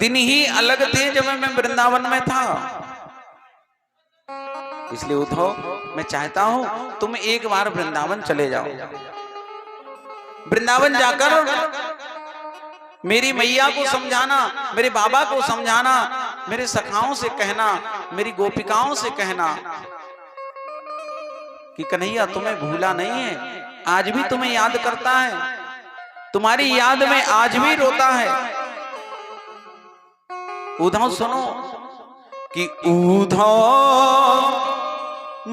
दिन ही अलग थे जब मैं वृंदावन में था। इसलिए उद्धव मैं चाहता हूं तुम एक बार वृंदावन चले जाओ। वृंदावन जाकर मेरी मैया को समझाना, मेरे बाबा को समझाना, मेरे सखाओं से कहना, मेरी गोपिकाओं से कहना कि कन्हैया तुम्हें भूला नहीं है, आज भी तुम्हें याद करता है, तुम्हारी याद में आज भी रोता है। उद्धव सुनो कि उद्धव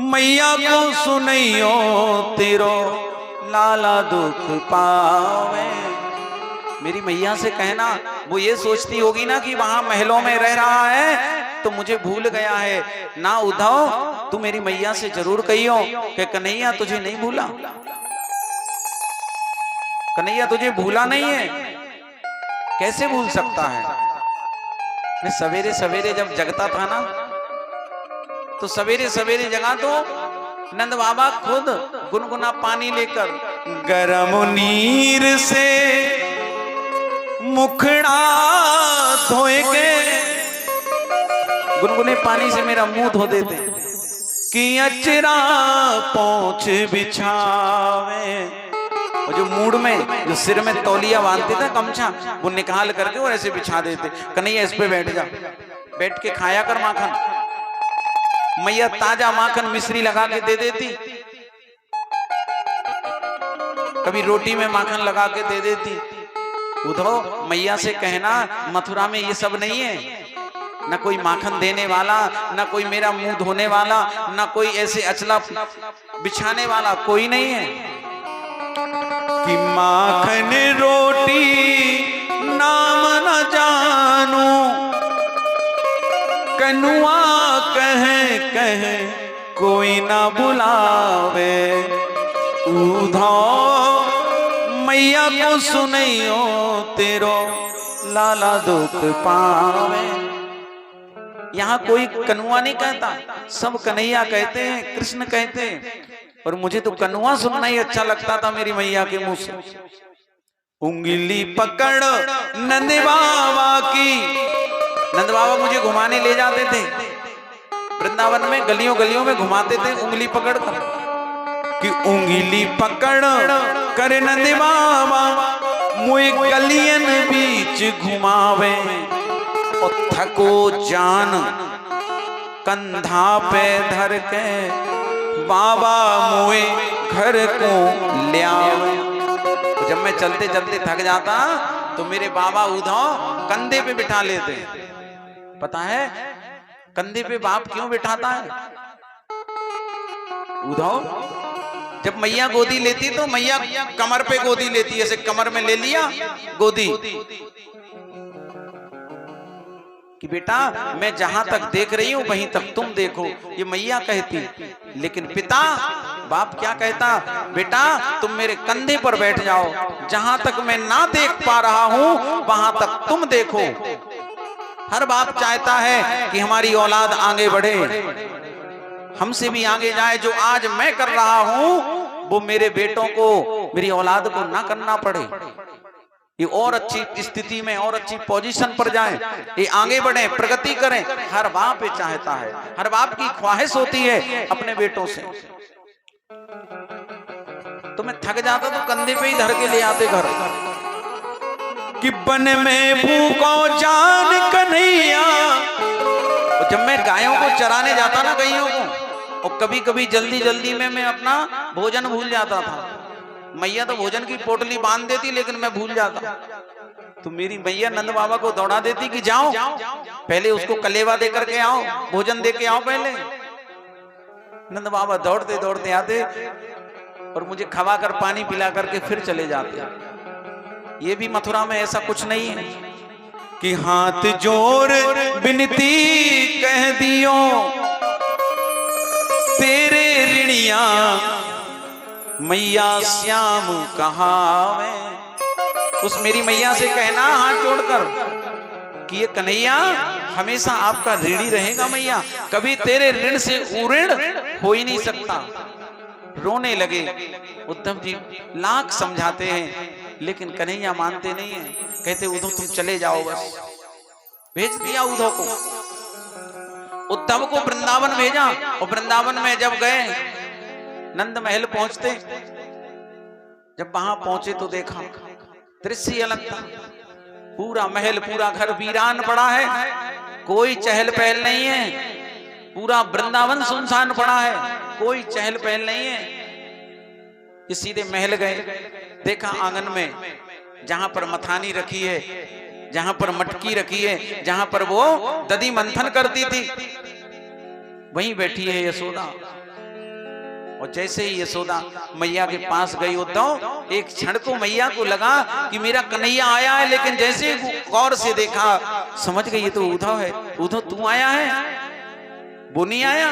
मैया को सुनैयो तेरो लाला दुख पावे। मेरी मैया से कहना, वो ये सोचती होगी ना कि वहां महलों में रह रहा है तो मुझे भूल गया है ना। उद्धव तू मेरी मैया से जरूर कहियो कि कन्हैया तुझे नहीं भूला, कन्हैया तुझे भूला नहीं है। कैसे भूल सकता है? मैं सवेरे सवेरे जब जगता था ना तो सवेरे सवेरे जगा तो नंद बाबा खुद गुनगुना पानी लेकर गरम नीर से मुखड़ा धोएंगे, गुनगुने पानी से मेरा मुंह धो देते कि अचरा पोंछ बिछावे। और जो मूड में जो सिर में तौलिया बांधते थे गमछा, वो निकाल करके और ऐसे बिछा देते, कन्हैया इस पे बैठ जा, बैठ के खाया कर माखन। मैया ताजा माखन मिश्री लगा के दे देती, कभी रोटी में माखन लगा के दे देती। उद्धव मैया से कहना मथुरा में ये सब नहीं है, ना कोई माखन देने वाला, ना कोई मेरा मुंह धोने वाला, ना कोई ऐसे अचला बिछाने वाला, कोई नहीं है। कि माखन रोटी नाम न जानू, कनुआ कहे कहे कोई ना बुलावे। उद्धव मैया को सुनैयो तेरो लाला दुख पावे। यहाँ कोई कनुआ नहीं कहता, सब कन्हैया कहते हैं, कृष्ण कहते हैं। और मुझे तो कनुआ सुनना ही अच्छा लगता था मेरी मैया के मुंह से। उंगली पकड़ नंद बाबा की, नंद बाबा मुझे घुमाने ले जाते थे वृंदावन में, गलियों गलियों में घुमाते थे उंगली पकड़ कर। कि उंगली पकड़ कर नंद बाबा मुझे गलियन बीच घुमावे। और थको जान कंधा पे धर के बाबा मुए घर को ले आवे। जब मैं चलते चलते थक जाता तो मेरे बाबा उद्धव कंधे पे बिठा लेते। पता है कंधे पे बाप क्यों बिठाता है? उद्धव जब मैया गोदी लेती तो मैया कमर पे गोदी लेती, ऐसे कमर में ले लिया गोदी कि बेटा मैं जहां तक देख रही हूं वहीं तक तुम देखो, ये मैया कहती। लेकिन पिता बाप क्या कहता? बेटा तुम मेरे कंधे पर बैठ जाओ, जहां तक मैं ना देख पा रहा हूं वहां तक तुम देखो। हर बाप चाहता है कि हमारी औलाद आगे बढ़े, हमसे भी आगे जाए। जो आज मैं कर रहा हूं वो मेरे बेटों को, मेरी औलाद को ना करना पड़े, ये और अच्छी स्थिति में और अच्छी पोजीशन पर जाएं, ये आगे बढ़े, प्रगति करें। हर बाप ये चाहता है, हर बाप की ख्वाहिश होती है अपने बेटों से। तो मैं थक जाता तो कंधे पे ही धर के ले आते घर। कि बन में भूखो जान कन्हैया। जब मैं गायों को चराने जाता ना गैयों को, और कभी कभी जल्दी जल्दी में मैं अपना भोजन भूल जाता था। मैया तो भोजन की पोटली बांध देती लेकिन मैं भूल जाता। तो मेरी मैया नंद बाबा को दौड़ा देती कि जाओ पहले उसको कलेवा दे करके आओ, भोजन दे के आओ पहले। नंद बाबा दौड़ते दौड़ते आते और मुझे खवा कर पानी पिला करके फिर चले जाते। ये भी मथुरा में ऐसा कुछ नहीं है कि हाथ जोड़ विनती कह दियो तेरे ऋणिया मैया श्याम कहावे। उस मेरी मैया से कहना हाथ जोड़कर कि ये कन्हैया हमेशा आपका ऋणी रहेगा मैया, कभी तेरे ऋण से उऋण हो ही नहीं सकता। रोने लगे। उद्धव जी लाख समझाते हैं लेकिन कन्हैया मानते नहीं है, कहते उद्धव तुम चले जाओ बस। भेज दिया उद्धव को। उद्धव को वृंदावन भेजा और वृंदावन में जब गए नंद महल पहुंचते, जब वहां पहुंचे तो देखा दृश्य अलग था। पूरा महल पूरा घर वीरान पड़ा है, कोई चहल पहल नहीं है। पूरा वृंदावन सुनसान पड़ा है, कोई चहल पहल नहीं है। ये सीधे महल गए, देखा आंगन में जहां पर मथानी रखी है, जहां पर मटकी रखी है, जहां पर वो दधी मंथन करती थी, वहीं बैठी है यशोदा। और जैसे ही यशोदा मैया के पास गई उद्धव, एक क्षण को मैया को लगा कि मेरा कन्हैया आया है, लेकिन जैसे गौर से देखा समझ गई ये तो उद्धव है। उद्धव तू आया है, वो नहीं आया,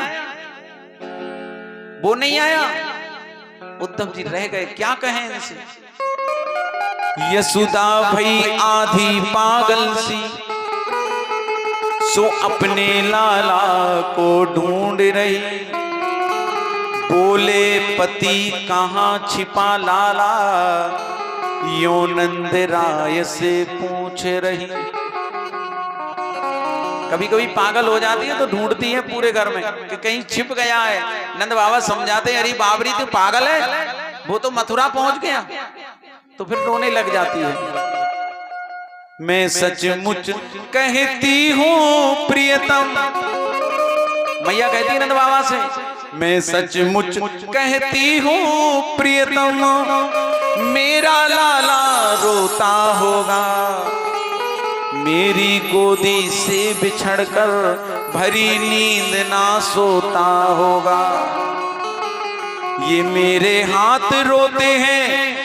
वो नहीं आया। उद्धव जी रह गए, क्या कहें इनसे। यशोदा भई आधी पागल सी, सो अपने लाला को ढूंढ रही। बोले पति कहाँ छिपा लाला, यो नंद राय से पूछ रही। कभी कभी पागल हो जाती है तो ढूंढती है पूरे घर में कि कहीं छिप गया है। नंद बाबा समझाते, अरे बाबरी तू पागल है, वो तो मथुरा पहुंच गया। तो फिर रोने लग जाती है। मैं सचमुच कहती हूँ प्रियतम, मैया कहती है नंद बाबा से, मैं सचमुच कहती हूँ प्रियतम, मेरा लाला रोता होगा। मेरी गोदी से बिछड़कर भरी नींद ना सोता होगा। ये मेरे हाथ रोते हैं,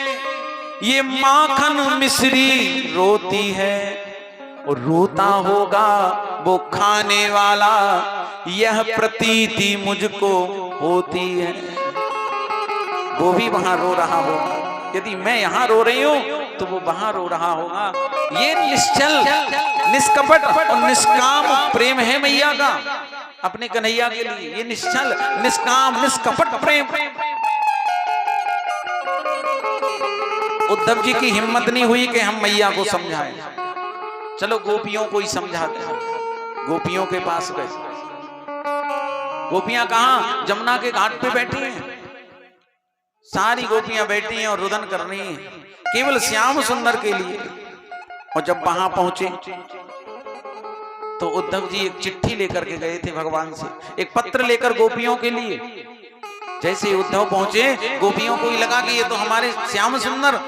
ये माखन मिश्री रोती है, और रोता होगा वो खाने वाला, यह प्रतीति मुझको होती है। वो भी वहां रो रहा होगा, यदि मैं यहाँ रो रही हूँ तो वो वहां रो रहा होगा। ये निश्चल निष्कपट और निष्काम प्रेम है मैया का अपने कन्हैया के लिए। ये निश्चल निष्काम निष्कपट प्रेम। उद्धव जी की हिम्मत नहीं हुई कि हम मैया को समझाएं, चलो गोपियों को ही समझाते हैं। गोपियों के पास गए, गोपियां कहां, जमुना के घाट पे बैठी हैं। सारी गोपियां बैठी हैं और रुदन कर रही हैं केवल श्याम सुंदर के लिए। और जब वहां पहुंचे तो उद्धव जी एक चिट्ठी लेकर के गए थे भगवान से, एक पत्र लेकर गोपियों के लिए। जैसे उद्धव पहुंचे गोपियों को ही लगा कि ये तो हमारे श्याम सुंदर,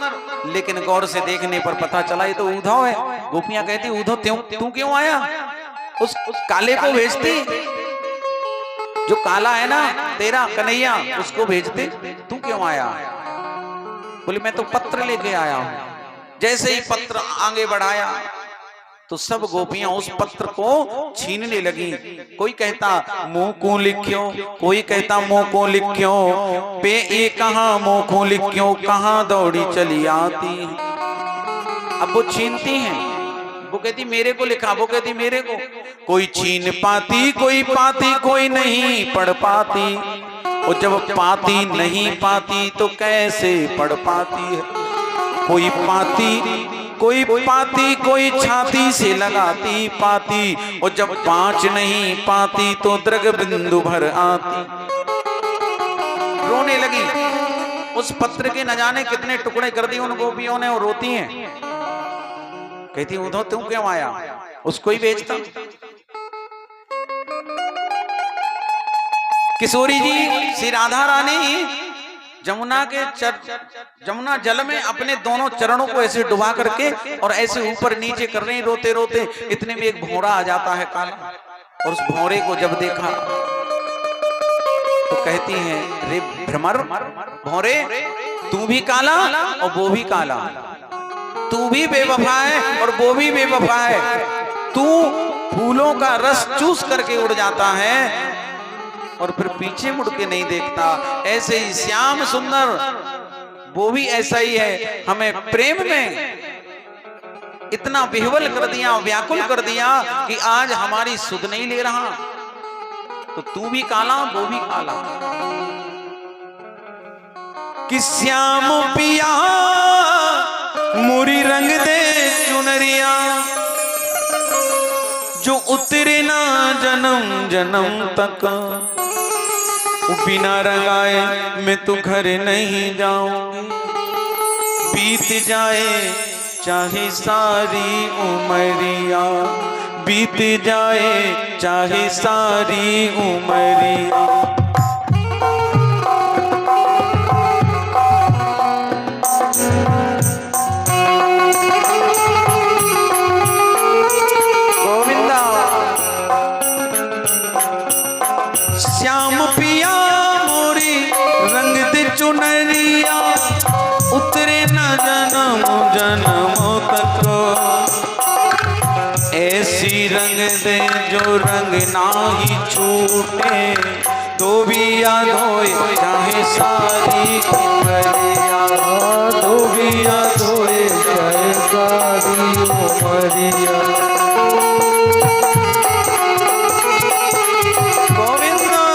लेकिन गौर से देखने पर पता चला ये तो उद्धव है। गोपियां कहती, उद्धव तू क्यों आया, उस काले को भेजती, जो काला है ना तेरा कन्हैया, उसको भेजते, तू क्यों आया। बोले मैं तो पत्र लेके आया हूं। जैसे ही पत्र आगे बढ़ाया तो सब गोपियां उस पत्र को छीनने लगी। कोई कहता मुंह को लिखियो, कोई कहता मुंह को लिखियो, पे ये कहां मुंह को लिखियो, कहां दौड़ी चली आती। अब वो छीनती हैं, वो कहती मेरे को लिखा, वो कहती मेरे को। कोई छीन पाती, कोई पाती, कोई नहीं पढ़ पाती। और जब पाती नहीं पाती तो कैसे पढ़ पाती है। कोई पाती, कोई पाती, कोई छाती से लगाती पाती। और जब पांच नहीं पाती तो द्रग बिंदु भर आती। रोने लगी। उस पत्र के न जाने कितने टुकड़े कर दिए उन गोपियों ने, और रोती हैं। कहती उद्धव तू क्यों आया, उसको ही बेचता। किशोरी जी श्री राधा रानी जमुना के जमुना जल में अपने दोनों चरणों को ऐसे डुबा करके और ऐसे ऊपर नीचे कर रही, रोते रोते। इतने में एक भौरा आ जाता है काला, और उस भौरे को जब देखा तो कहती हैं रे भ्रमर भौरे, तू भी काला और वो भी काला, तू भी बेवफा है और वो भी बेवफा है। तू फूलों का रस चूस करके उड़ जाता है और फिर पीछे मुड़ के नहीं देखता। ऐसे ही श्याम सुंदर वो भी ऐसा ही है, हमें प्रेम में इतना विह्वल कर दिया, व्याकुल कर दिया कि आज हमारी सुध नहीं ले रहा। तो तू भी काला वो भी काला। कि श्याम पिया मुरी रंग दे चुनरिया, जो उतरे ना जन्म जन्म तक, बिना रंगाए मैं तो घर नहीं जाऊंगी। बीत जाए चाहे सारी उमरिया, बीत जाए चाहे सारी उमरिया। गोविंदा श्याम पिया मोरी रंग दे चुनरिया, उतरे न जन्म जन्म तक। ऐसी रंग दे जो रंग ना ही छूटे, तो भी याद होए चाहे सारी उमरिया, तो भी याद होए चाहे सारी उमरिया। गोविंदा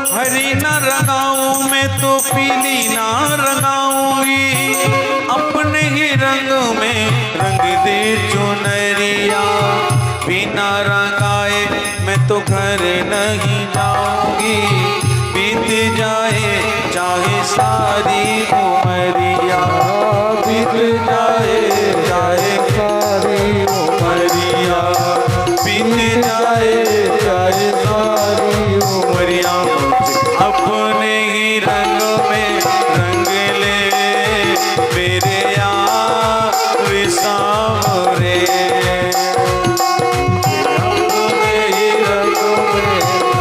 हरी न रंगाऊं मैं तो पीली ना रंगाऊंगी, अपने ही रंग में रंग दे चुनरिया। बिना रंगाए मैं तो घर नहीं जाऊंगी, बीत जाए चाहे सारी उमरिया, बीत जाए चाहे सारी उमरिया, बीत जाए चाहे सारी उमरिया। अपने ही रंग में रंग ले मेरे यार सांवरे, अपने ही रंग में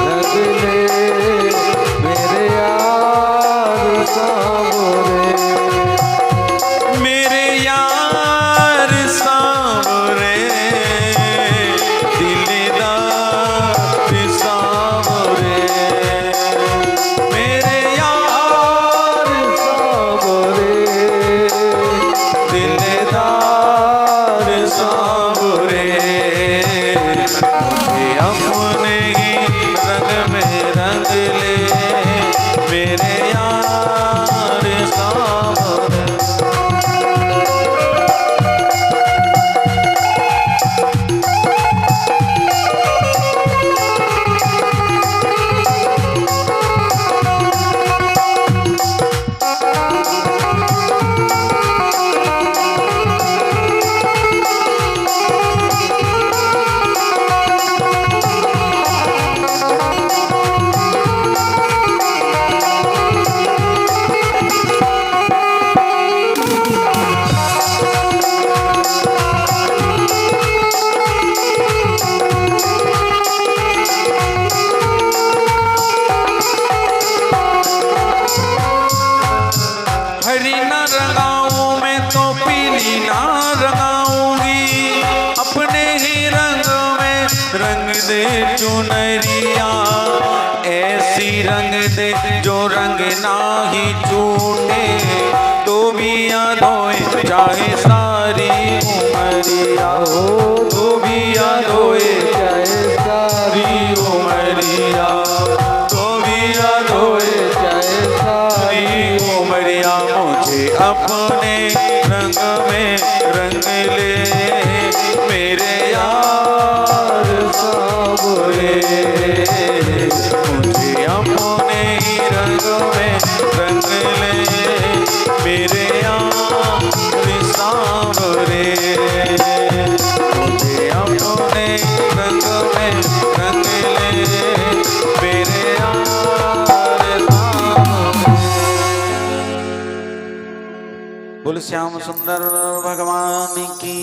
रंग ले मेरे यार सांवरे। मेरे यार सांवरे, दिलदार सांवरे, मेरे यार सांवरे, दिलदार सांवरे। मुझे अपने ही रंग में रंग ले मेरे यार सांवरे। हरी ना रंगाऊं मैं तो पीली ना रंगाऊंगी, अपने ही रंग में रंग दे चुनरिया। ऐसी रंग दे जो रंग ना ही छूटे, तो भी याद होए चाहे सारी उमरिया, तो भी याद होए चाहे सारी उमरिया, तो भी याद होए चाहे सारी उमरिया। मुझे अपने रंग में रंग ले मेरे यार सांवरे, मुझे अपने ही रंग में रंग ले मेरे यार सांवरे, मुझे अपने रंग में रंग ले मेरे यार सांवरे। बोल श्याम सुंदर भगवान की।